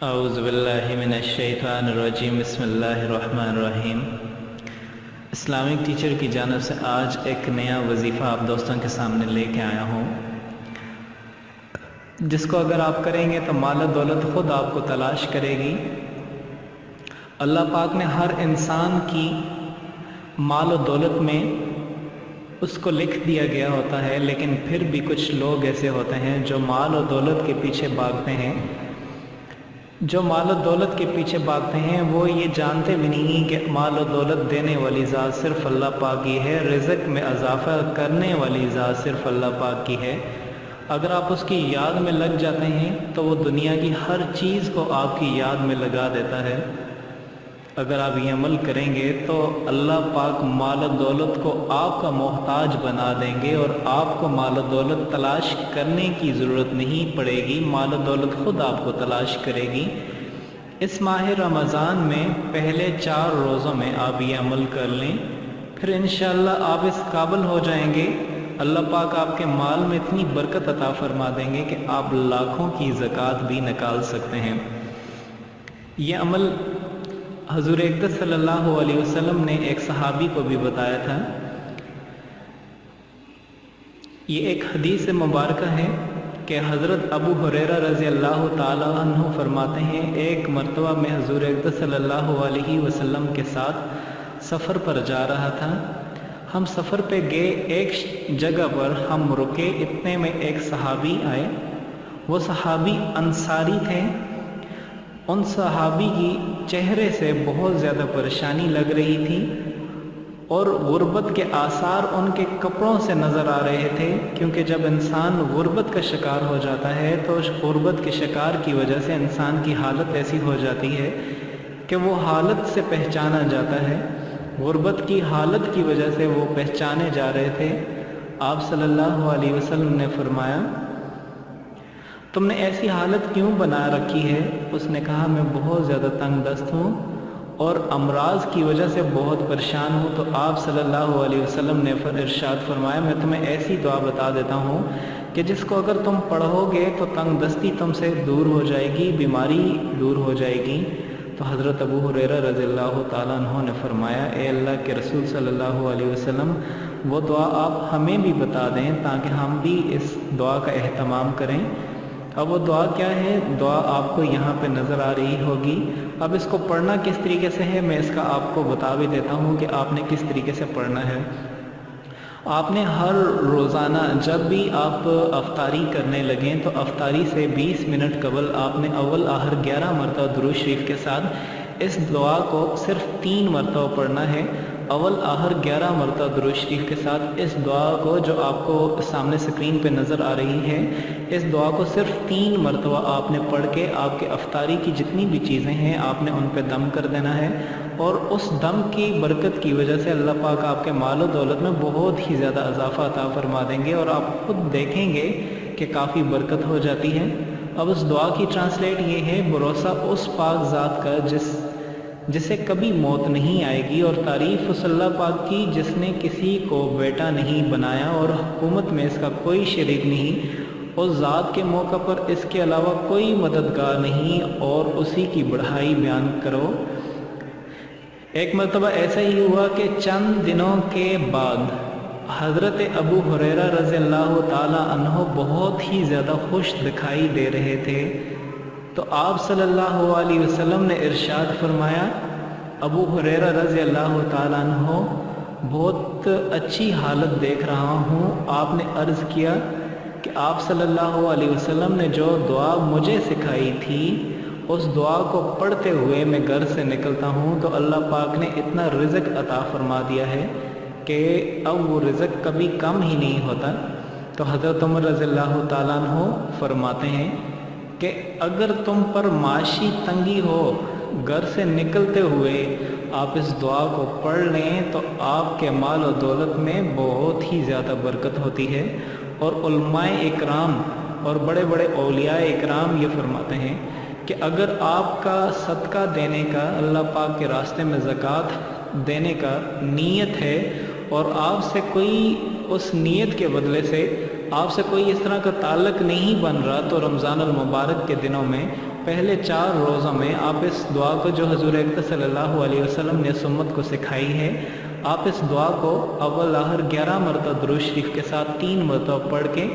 اعوذ باللہ من الشیطان الرجیم بسم اللہ الرحمن الرحیم۔ اسلامک ٹیچر کی جانب سے آج ایک نیا وظیفہ آپ دوستوں کے سامنے لے کے آیا ہوں، جس کو اگر آپ کریں گے تو مال و دولت خود آپ کو تلاش کرے گی۔ اللہ پاک نے ہر انسان کی مال و دولت میں اس کو لکھ دیا گیا ہوتا ہے، لیکن پھر بھی کچھ لوگ ایسے ہوتے ہیں جو مال و دولت کے پیچھے بھاگتے ہیں۔ جو مال و دولت کے پیچھے بھاگتے ہیں وہ یہ جانتے بھی نہیں کہ مال و دولت دینے والی ذات صرف اللہ پاک کی ہے، رزق میں اضافہ کرنے والی ذات صرف اللہ پاک کی ہے۔ اگر آپ اس کی یاد میں لگ جاتے ہیں تو وہ دنیا کی ہر چیز کو آپ کی یاد میں لگا دیتا ہے۔ اگر آپ یہ عمل کریں گے تو اللہ پاک مال و دولت کو آپ کا محتاج بنا دیں گے، اور آپ کو مال و دولت تلاش کرنے کی ضرورت نہیں پڑے گی، مال و دولت خود آپ کو تلاش کرے گی۔ اس ماہ رمضان میں پہلے 4 روزوں میں آپ یہ عمل کر لیں، پھر انشاءاللہ آپ اس قابل ہو جائیں گے۔ اللہ پاک آپ کے مال میں اتنی برکت عطا فرما دیں گے کہ آپ لاکھوں کی زکوٰۃ بھی نکال سکتے ہیں۔ یہ عمل حضور اقدس صلی اللہ علیہ وسلم نے ایک صحابی کو بھی بتایا تھا۔ یہ ایک حدیث مبارکہ ہے کہ حضرت ابو ہریرہ رضی اللہ تعالیٰ عنہ فرماتے ہیں، ایک مرتبہ میں حضور اقدس صلی اللہ علیہ وسلم کے ساتھ سفر پر جا رہا تھا۔ ہم سفر پہ گئے، ایک جگہ پر ہم رکے، اتنے میں ایک صحابی آئے۔ وہ صحابی انصاری تھے۔ ان صحابی کی چہرے سے بہت زیادہ پریشانی لگ رہی تھی، اور غربت کے آثار ان کے کپڑوں سے نظر آ رہے تھے، کیونکہ جب انسان غربت کا شکار ہو جاتا ہے تو غربت کے شکار کی وجہ سے انسان کی حالت ایسی ہو جاتی ہے کہ وہ حالت سے پہچانا جاتا ہے۔ غربت کی حالت کی وجہ سے وہ پہچانے جا رہے تھے۔ آپ صلی اللہ علیہ وسلم نے فرمایا، تم نے ایسی حالت کیوں بنا رکھی ہے؟ اس نے کہا، میں بہت زیادہ تنگ دست ہوں اور امراض کی وجہ سے بہت پریشان ہوں۔ تو آپ صلی اللہ علیہ وسلم نے ارشاد فرمایا، میں تمہیں ایسی دعا بتا دیتا ہوں کہ جس کو اگر تم پڑھو گے تو تنگ دستی تم سے دور ہو جائے گی، بیماری دور ہو جائے گی۔ تو حضرت ابو ہریرہ رضی اللہ تعالیٰ عنہ نے فرمایا، اے اللہ کے رسول صلی اللہ علیہ وسلم، وہ دعا آپ ہمیں بھی بتا دیں تاکہ ہم بھی اس دعا کا اہتمام کریں۔ اب وہ دعا کیا ہے؟ دعا آپ کو یہاں پہ نظر آ رہی ہوگی۔ اب اس کو پڑھنا کس طریقے سے ہے میں اس کا آپ کو بتا بھی دیتا ہوں کہ آپ نے کس طریقے سے پڑھنا ہے۔ آپ نے ہر روزانہ جب بھی آپ افطاری کرنے لگیں تو افطاری سے 20 منٹ قبل آپ نے اول آخر 11 مرتبہ درود شریف کے ساتھ اس دعا کو صرف 3 مرتبہ پڑھنا ہے۔ اول آخر 11 مرتبہ درود شریف کے ساتھ اس دعا کو، جو آپ کو سامنے سکرین پہ نظر آ رہی ہے، اس دعا کو صرف 3 مرتبہ آپ نے پڑھ کے آپ کے افطاری کی جتنی بھی چیزیں ہیں آپ نے ان پہ دم کر دینا ہے، اور اس دم کی برکت کی وجہ سے اللہ پاک آپ کے مال و دولت میں بہت ہی زیادہ اضافہ عطا فرما دیں گے، اور آپ خود دیکھیں گے کہ کافی برکت ہو جاتی ہے۔ اب اس دعا کی ٹرانسلیٹ یہ ہے، بھروسہ اس پاک ذات کا جسے کبھی موت نہیں آئے گی، اور تعریف اس اللہ پاک کی جس نے کسی کو بیٹا نہیں بنایا اور حکومت میں اس کا کوئی شریک نہیں، اس ذات کے موقع پر اس کے علاوہ کوئی مددگار نہیں، اور اسی کی بڑائی بیان کرو۔ ایک مرتبہ ایسا ہی ہوا کہ چند دنوں کے بعد حضرت ابو ہریرہ رضی اللہ تعالی عنہ بہت ہی زیادہ خوش دکھائی دے رہے تھے۔ تو آپ صلی اللہ علیہ وسلم نے ارشاد فرمایا، ابو ہریرہ رضی اللہ تعالیٰ عنہ بہت اچھی حالت دیکھ رہا ہوں۔ آپ نے عرض کیا کہ آپ صلی اللہ علیہ وسلم نے جو دعا مجھے سکھائی تھی، اس دعا کو پڑھتے ہوئے میں گھر سے نکلتا ہوں تو اللہ پاک نے اتنا رزق عطا فرما دیا ہے کہ اب وہ رزق کبھی کم ہی نہیں ہوتا۔ تو حضرت عمر رضی اللہ تعالیٰ عنہ فرماتے ہیں کہ اگر تم پر معاشی تنگی ہو، گھر سے نکلتے ہوئے آپ اس دعا کو پڑھ لیں تو آپ کے مال و دولت میں بہت ہی زیادہ برکت ہوتی ہے۔ اور علماء اکرام اور بڑے بڑے اولیاء اکرام یہ فرماتے ہیں کہ اگر آپ کا صدقہ دینے کا، اللہ پاک کے راستے میں زکوٰۃ دینے کا نیت ہے، اور آپ سے کوئی اس نیت کے بدلے سے آپ سے کوئی اس طرح کا تعلق نہیں بن رہا، تو رمضان المبارک کے دنوں میں پہلے 4 روزوں میں آپ اس دعا کو جو حضور اقدس صلی اللہ علیہ وسلم نے سمت کو سکھائی ہے، آپ اس دعا کو اول آخر 11 مرتبہ درود شریف کے ساتھ 3 مرتبہ پڑھ کے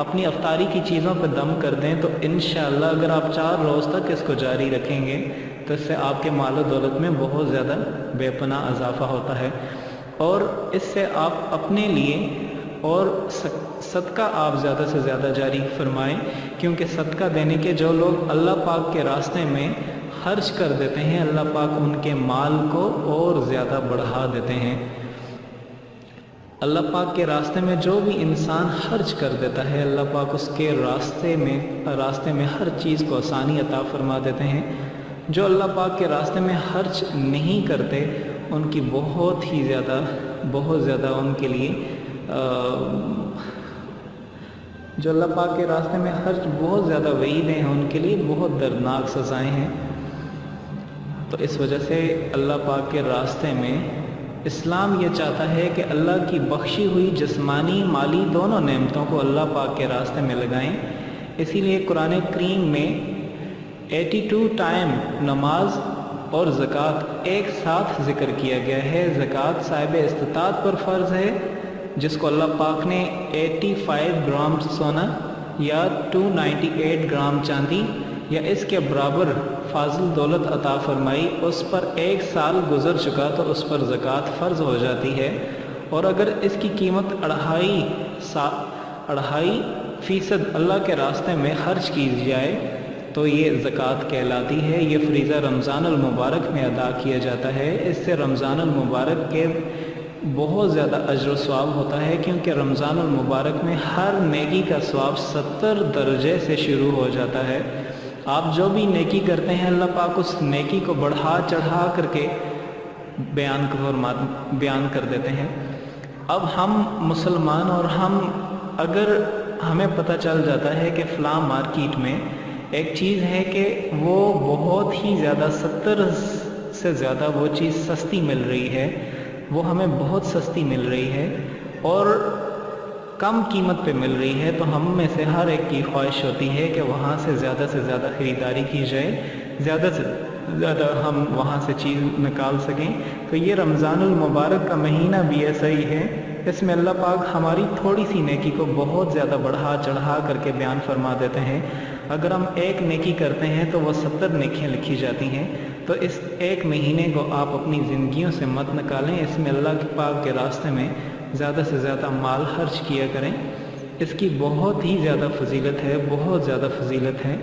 اپنی افطاری کی چیزوں پہ دم کر دیں، تو انشاءاللہ اگر آپ 4 روز تک اس کو جاری رکھیں گے تو اس سے آپ کے مال و دولت میں بہت زیادہ بے پناہ اضافہ ہوتا ہے، اور اس سے آپ اپنے لیے اور صدقہ آپ زیادہ سے زیادہ جاری فرمائیں، کیونکہ صدقہ دینے کے جو لوگ اللہ پاک کے راستے میں خرچ کر دیتے ہیں، اللہ پاک ان کے مال کو اور زیادہ بڑھا دیتے ہیں۔ اللہ پاک کے راستے میں جو بھی انسان خرچ کر دیتا ہے، اللہ پاک اس کے راستے میں ہر چیز کو آسانی عطا فرما دیتے ہیں۔ جو اللہ پاک کے راستے میں خرچ نہیں کرتے ان کی بہت زیادہ ان کے لیے جو اللہ پاک کے راستے میں خرچ بہت زیادہ وعیدیں ہیں، ان کے لیے بہت دردناک سزائیں ہیں۔ تو اس وجہ سے اللہ پاک کے راستے میں اسلام یہ چاہتا ہے کہ اللہ کی بخشی ہوئی جسمانی مالی دونوں نعمتوں کو اللہ پاک کے راستے میں لگائیں۔ اسی لیے قرآن کریم میں 82 ٹائم نماز اور زکوٰۃ ایک ساتھ ذکر کیا گیا ہے۔ زکوٰۃ صاحب استطاعت پر فرض ہے، جس کو اللہ پاک نے 85 گرام سونا یا 298 گرام چاندی یا اس کے برابر فاضل دولت عطا فرمائی، اس پر 1 سال گزر چکا تو اس پر زکوٰۃ فرض ہو جاتی ہے، اور اگر اس کی قیمت 2.5% اللہ کے راستے میں خرچ کی جائے تو یہ زکوٰۃ کہلاتی ہے۔ یہ فریضہ رمضان المبارک میں ادا کیا جاتا ہے۔ اس سے رمضان المبارک کے بہت زیادہ اجر و ثواب ہوتا ہے، کیونکہ رمضان المبارک میں ہر نیکی کا ثواب 70 درجے سے شروع ہو جاتا ہے۔ آپ جو بھی نیکی کرتے ہیں اللہ پاک اس نیکی کو بڑھا چڑھا کر کے بیان کر دیتے ہیں۔ اب ہم مسلمان اور اگر ہمیں پتہ چل جاتا ہے کہ فلاں مارکیٹ میں ایک چیز ہے کہ وہ بہت ہی زیادہ 70 سے زیادہ وہ چیز سستی مل رہی ہے، وہ ہمیں بہت سستی مل رہی ہے اور کم قیمت پہ مل رہی ہے، تو ہم میں سے ہر ایک کی خواہش ہوتی ہے کہ وہاں سے زیادہ خریداری کی جائے، زیادہ سے زیادہ ہم وہاں سے چیز نکال سکیں۔ تو یہ رمضان المبارک کا مہینہ بھی ایسا ہی ہے، اس میں اللہ پاک ہماری تھوڑی سی نیکی کو بہت زیادہ بڑھا چڑھا کر کے بیان فرما دیتے ہیں۔ اگر ہم ایک نیکی کرتے ہیں تو وہ 70 نیکیاں لکھی جاتی ہیں۔ تو اس ایک مہینے کو آپ اپنی زندگیوں سے مت نکالیں، اس میں اللہ کے پاک کے راستے میں زیادہ سے زیادہ مال خرچ کیا کریں، اس کی بہت ہی زیادہ فضیلت ہے، بہت زیادہ فضیلت ہے۔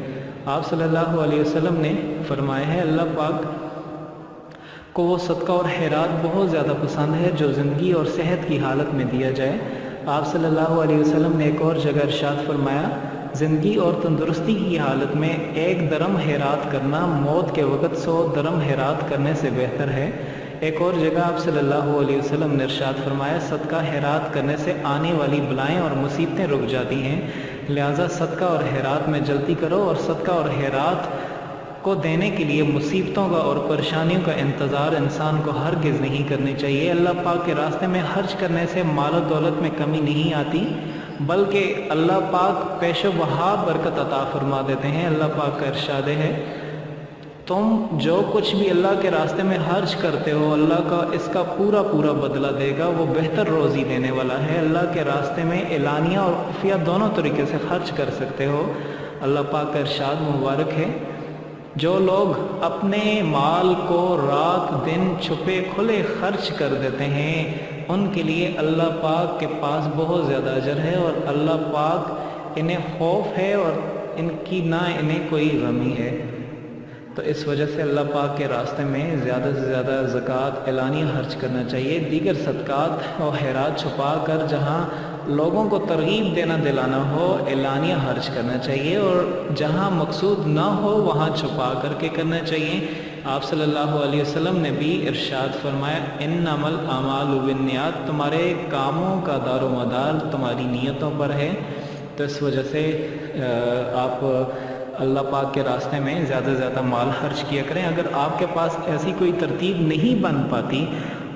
آپ صلی اللہ علیہ وسلم نے فرمایا ہے اللہ پاک کو وہ صدقہ اور خیرات بہت زیادہ پسند ہے جو زندگی اور صحت کی حالت میں دیا جائے۔ آپ صلی اللہ علیہ وسلم نے ایک اور جگہ ارشاد فرمایا، زندگی اور تندرستی کی حالت میں 1 درم خیرات کرنا موت کے وقت 100 درم خیرات کرنے سے بہتر ہے۔ ایک اور جگہ آپ صلی اللہ علیہ وسلم نے ارشاد فرمایا، صدقہ خیرات کرنے سے آنے والی بلائیں اور مصیبتیں رک جاتی ہیں، لہٰذا صدقہ اور خیرات میں جلدی کرو، اور صدقہ اور خیرات کو دینے کے لیے مصیبتوں کا اور پریشانیوں کا انتظار انسان کو ہرگز نہیں کرنی چاہیے۔ اللہ پاک کے راستے میں خرچ کرنے سے مال و دولت میں کمی نہیں آتی، بلکہ اللہ پاک پیش و بہا برکت عطا فرما دیتے ہیں۔ اللہ پاک کا ارشاد ہے، تم جو کچھ بھی اللہ کے راستے میں خرچ کرتے ہو اللہ کا اس کا پورا بدلہ دے گا، وہ بہتر روزی دینے والا ہے۔ اللہ کے راستے میں اعلانیہ اور خفیہ دونوں طریقے سے خرچ کر سکتے ہو۔ اللہ پاک کا ارشاد مبارک ہے، جو لوگ اپنے مال کو رات دن چھپے کھلے خرچ کر دیتے ہیں ان کے لیے اللہ پاک کے پاس بہت زیادہ اجر ہے، اور اللہ پاک انہیں خوف ہے اور ان کی نہ انہیں کوئی غمی ہے۔ تو اس وجہ سے اللہ پاک کے راستے میں زیادہ سے زیادہ زکوٰۃ اعلانیہ خرچ کرنا چاہیے۔ دیگر صدقات اور خیرات چھپا کر جہاں لوگوں کو ترغیب دینا دلانا ہو اعلانیہ خرچ کرنا چاہیے، اور جہاں مقصود نہ ہو وہاں چھپا کر کے کرنا چاہیے۔ آپ صلی اللہ علیہ وسلم نے بھی ارشاد فرمایا، انما الاعمال بالنیات، تمہارے کاموں کا دار و مدار تمہاری نیتوں پر ہے۔ تو اس وجہ سے آپ اللہ پاک کے راستے میں زیادہ سے زیادہ مال خرچ کیا کریں۔ اگر آپ کے پاس ایسی کوئی ترتیب نہیں بن پاتی